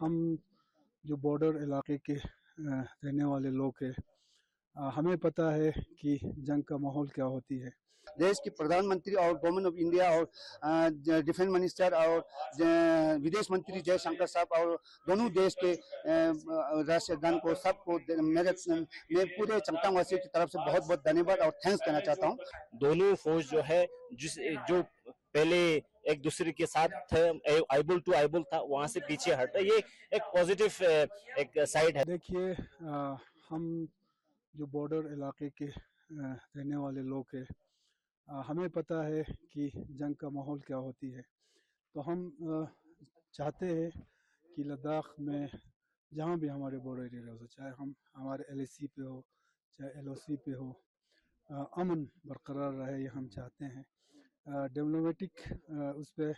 हम जो बॉर्डर इलाके के रहने वाले लोग हैं, हमें पता है कि जंग का माहौल क्या होती है। देश के प्रधानमंत्री और गवर्नमेंट ऑफ इंडिया और डिफेंस मिनिस्टर और विदेश मंत्री जयशंकर साहब और दोनों देश के राष्ट्रगान को सबको मैं पूरे चंगतांग वासियों की तरफ से बहुत बहुत धन्यवाद और थैंक्स कहना चाहता हूँ। दोनों फौज जो है जो पहले एक दूसरे के साथ आइबल टू आइबल था, वहां से पीछे हटा, ये एक पॉजिटिव एक साइड है। देखिए, हम जो बॉर्डर इलाके के रहने वाले लोग हैं, हमें पता है कि जंग का माहौल क्या होती है। तो हम चाहते हैं कि लद्दाख में जहाँ भी हमारे बॉर्डर एरिया हो, चाहे हम हमारे LAC पे हो चाहे LOC पे हो, अमन बरकरार रहे, ये हम चाहते हैं। डिप्लोमेटिक उस पर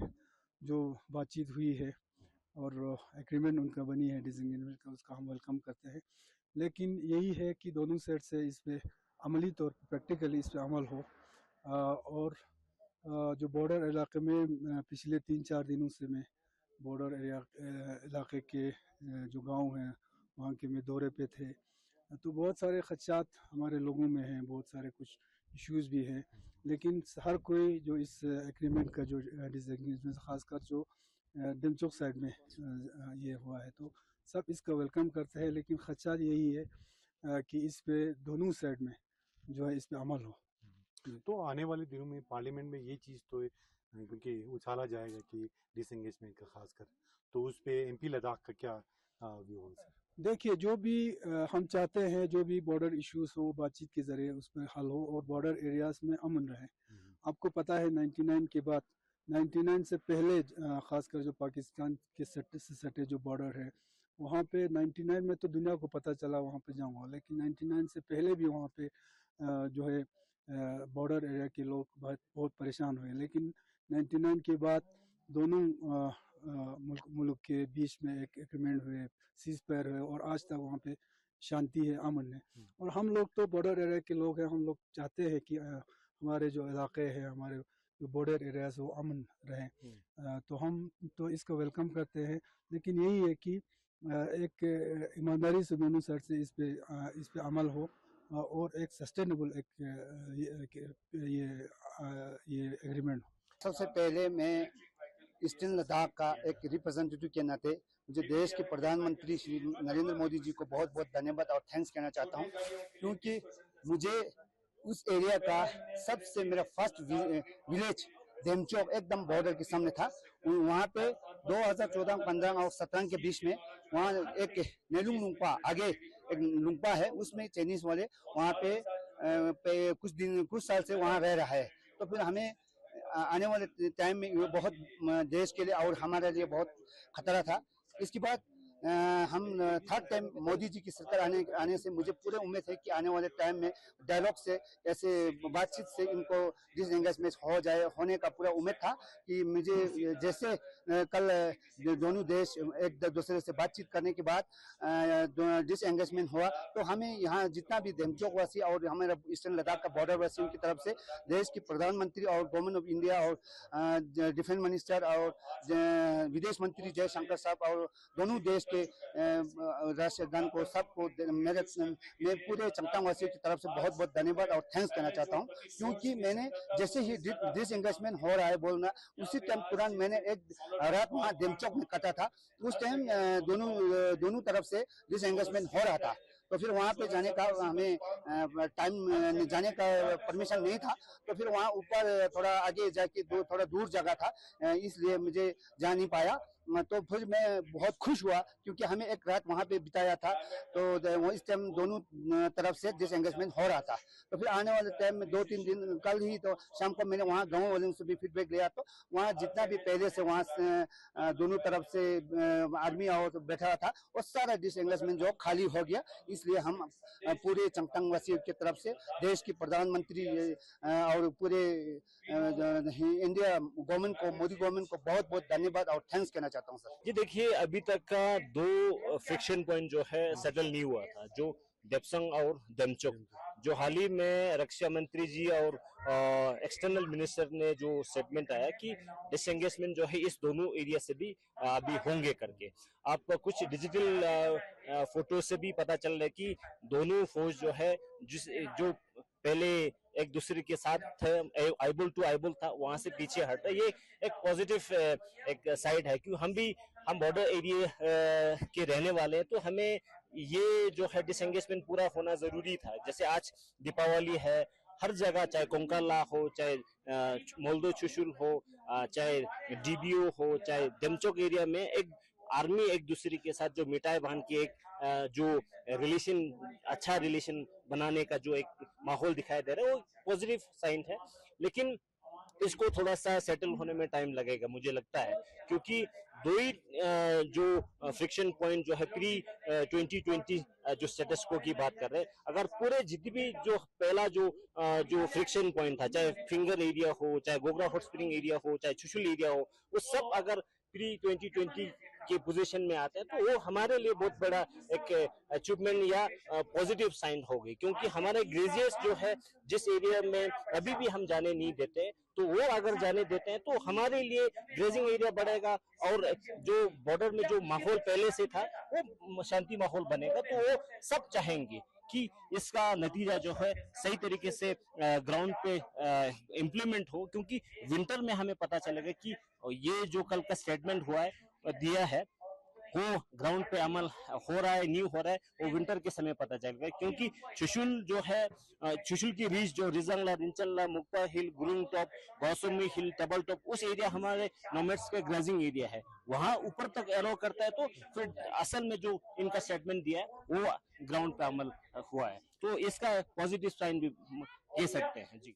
जो बातचीत हुई है और एग्रीमेंट उनका बनी है डिसएंगेजमेंट का, उसका हम वेलकम करते हैं। लेकिन यही है कि दोनों साइड से इस पर अमली तौर पर प्रैक्टिकली इस पर अमल हो। और जो बॉर्डर इलाके में पिछले 3-4 दिनों से मैं बॉर्डर इलाके के जो गांव हैं वहाँ के मैं दौरे पे थे, तो बहुत सारे खदशात हमारे लोगों में हैं, बहुत सारे कुछ इश्यूज़ भी हैं। लेकिन हर कोई जो इस एग्रीमेंट का जो डिसएग्रीमेंट ख़ासकर जो दिमचोक साइड में ये हुआ है, तो सब इसका वेलकम करते हैं। लेकिन खदशात यही है कि इस पे दोनों साइड में जो है इस पे अमल हो। तो आने वाले दिनों में पार्लियामेंट में ये चीज़ तो क्योंकि उछाला जाएगा कि डिसएंगेजमेंट का खासकर, तो उस पे MP लद्दाख का क्या व्यू होगा सर? देखिए, जो भी हम चाहते हैं, जो भी बॉर्डर इश्यूज हो बातचीत के ज़रिए उसमें हल हो और बॉर्डर एरियाज में अमन रहे। आपको पता है 99 के बाद, 99 से पहले ख़ासकर जो पाकिस्तान के से सटे जो बॉर्डर है वहाँ पे 99 में तो दुनिया को पता चला वहाँ पे जाऊँगा, लेकिन 99 से पहले भी वहाँ पे जो है बॉर्डर एरिया के लोग बहुत परेशान हुए। लेकिन 99 के बाद दोनों मुल्क के बीच में एक एग्रीमेंट हुए, सीज फायर हुए और आज तक वहाँ पे शांति है, अमन है। और हम लोग तो बॉर्डर एरिया के लोग हैं, हम लोग चाहते हैं कि हमारे जो इलाके हैं, हमारे जो बॉर्डर एरियाज वो अमन रहें। तो हम तो इसको वेलकम करते हैं। लेकिन यही है कि एक ईमानदारी से दोनों साइड से इस पे अमल हो और एक सस्टेनेबल ये एग्रीमेंट हो। सबसे पहले मैं ईस्टर्न लद्दाख का एक रिप्रेजेंटेटिव के नाते मुझे देश के प्रधानमंत्री श्री नरेंद्र मोदी जी को बहुत बहुत धन्यवाद और थैंक्स कहना चाहता हूं, क्योंकि मुझे उस एरिया का सबसे मेरा फर्स्ट विलेज देमचोक एकदम बॉर्डर के सामने था। वहाँ पे 2014, 15 और 17 के बीच में वहाँ एक नेलुंग लुंगपा आगे एक लुंगपा है, उसमें चाइनीज वाले वहाँ पे कुछ साल से वहाँ रह रहा है। तो फिर हमें आने वाले टाइम में ये बहुत देश के लिए और हमारे लिए बहुत खतरा था। इसके बाद हम थर्ड टाइम मोदी जी की सरकार आने से मुझे पूरे उम्मीद है कि आने वाले टाइम में डायलॉग से, ऐसे बातचीत से इनको डिसएंगेजमेंट हो जाए, होने का पूरा उम्मीद था कि मुझे जैसे कल दोनों देश एक दूसरे से बातचीत करने के बाद डिसएंगेजमेंट हुआ, तो हमें यहाँ जितना भी देमचोक वासी और हमारा ईस्टर्न लद्दाख का बॉर्डर वासियों की तरफ से देश के प्रधानमंत्री और गवर्नमेंट ऑफ इंडिया और डिफेंस मिनिस्टर और विदेश मंत्री जयशंकर साहब और दोनों देश के राष्ट्रगान को सबको मैं पूरे चंगतांग वासियों की तरफ से बहुत बहुत धन्यवाद और थैंक्स कहना चाहता हूँ। क्योंकि मैंने जैसे ही डिसएंगेजमेंट हो रहा है बोलना, उसी टाइम तुरंत मैंने एक रात वहाँ देमचौक में कटा था। उस टाइम दोनों तरफ से डिसएंगेजमेंट हो रहा था, तो फिर वहाँ पे जाने का हमें टाइम जाने का परमिशन नहीं था। तो फिर वहाँ ऊपर थोड़ा आगे जाके थोड़ा दूर जगह था, इसलिए मुझे जा नहीं पाया। तो फिर मैं बहुत खुश हुआ क्योंकि हमें एक रात वहाँ पे बिताया था, तो इस टाइम दोनों तरफ से डिसएंगेजमेंट हो रहा था। तो फिर आने वाले टाइम में 2-3 दिन, कल ही तो शाम को मैंने वहाँ गाँव वालों से भी फीडबैक लिया, तो वहाँ जितना भी पहले से वहाँ से दोनों तरफ से आदमी और बैठा था वो सारा डिसएंगेजमेंट जो खाली हो गया। इसलिए हम पूरे चंगतांग वासियों की तरफ से देश की प्रधानमंत्री और पूरे इंडिया गवर्नमेंट को, मोदी गवर्नमेंट को बहुत बहुत धन्यवाद और थैंक्स कहना चाहता हूँ सर। जी देखिए, अभी तक का 2 फ्रिक्शन पॉइंट जो है सेटल नहीं हुआ था, जो डेप्संग और देमचोक, जो हाल ही में रक्षा मंत्री जी और एक्सटर्नल मिनिस्टर ने जो स्टेटमेंट आया कि डिसएंगेजमेंट जो है इस दोनों एरिया से भी अभी होंगे करके। आप कुछ डिजिटल फोटो से भी पता चल रहा है कि दोनों फौज जो है जो पहले एक दूसरे के साथ आईबुल टू आईबुल था, वहां से पीछे हटा। ये एक पॉजिटिव एक साइड है, क्योंकि हम बॉर्डर एरिया के रहने वाले हैं, तो हमें ये जो है डिसएंगेजमेंट पूरा होना जरूरी था। जैसे आज दीपावली है, हर जगह, चाहे कोंकाला हो, चाहे मोल्दो चुशुल हो, चाहे डीबीओ हो, चाहे डेमचोक एरिया में एक आर्मी एक दूसरे के साथ जो मिठाई बांध के एक जो रिलेशन, अच्छा रिलेशन बनाने का जो एक माहौल दिखाई दे रहा है, वो पॉजिटिव साइन है। लेकिन इसको थोड़ा सा सेटल होने में टाइम लगेगा मुझे लगता है, क्योंकि दो ही जो फ्रिक्शन पॉइंट जो है प्री 2020 जो स्टेटस को की बात कर रहे हैं, अगर पूरे जितनी भी जो पहला जो फ्रिक्शन पॉइंट था, चाहे फिंगर एरिया हो, चाहे गोगरा हॉट स्प्रिंग एरिया हो, चाहे चुशुल एरिया हो, वो सब अगर प्री 2020 के पोजीशन में आते हैं, तो वो हमारे लिए बहुत बड़ा एक अचीवमेंट या पॉजिटिव साइन होगी। क्योंकि हमारे ग्लेशियर्स जो है जिस एरिया में अभी भी हम जाने नहीं देते, तो वो अगर जाने देते हैं तो हमारे लिए ग्रेजिंग एरिया बढ़ेगा, और जो बॉर्डर में जो माहौल पहले से था वो शांति माहौल बनेगा। तो वो सब चाहेंगे कि इसका नतीजा जो है सही तरीके से ग्राउंड पे इम्प्लीमेंट हो, क्योंकि विंटर में हमें पता चलेगा कि ये जो कल का स्टेटमेंट हुआ है, दिया है, वो ग्राउंड पे अमल हो रहा है, नहीं हो रहा है, वो विंटर के समय पता चलेगा। क्योंकि चुशुल जो है, चुशुल की रीच जो रिजंगला, रिंचनला, मुक्ता हिल, गुरुंग टॉप, गौसमी हिल, टेबल टॉप, उस एरिया हमारे नोमैड्स का ग्रेजिंग एरिया है, वहां ऊपर तक एरो करता है। तो फिर असल में जो इनका स्टेटमेंट दिया है वो ग्राउंड पे अमल हुआ है, तो इसका पॉजिटिव साइन भी कह सकते हैं जी।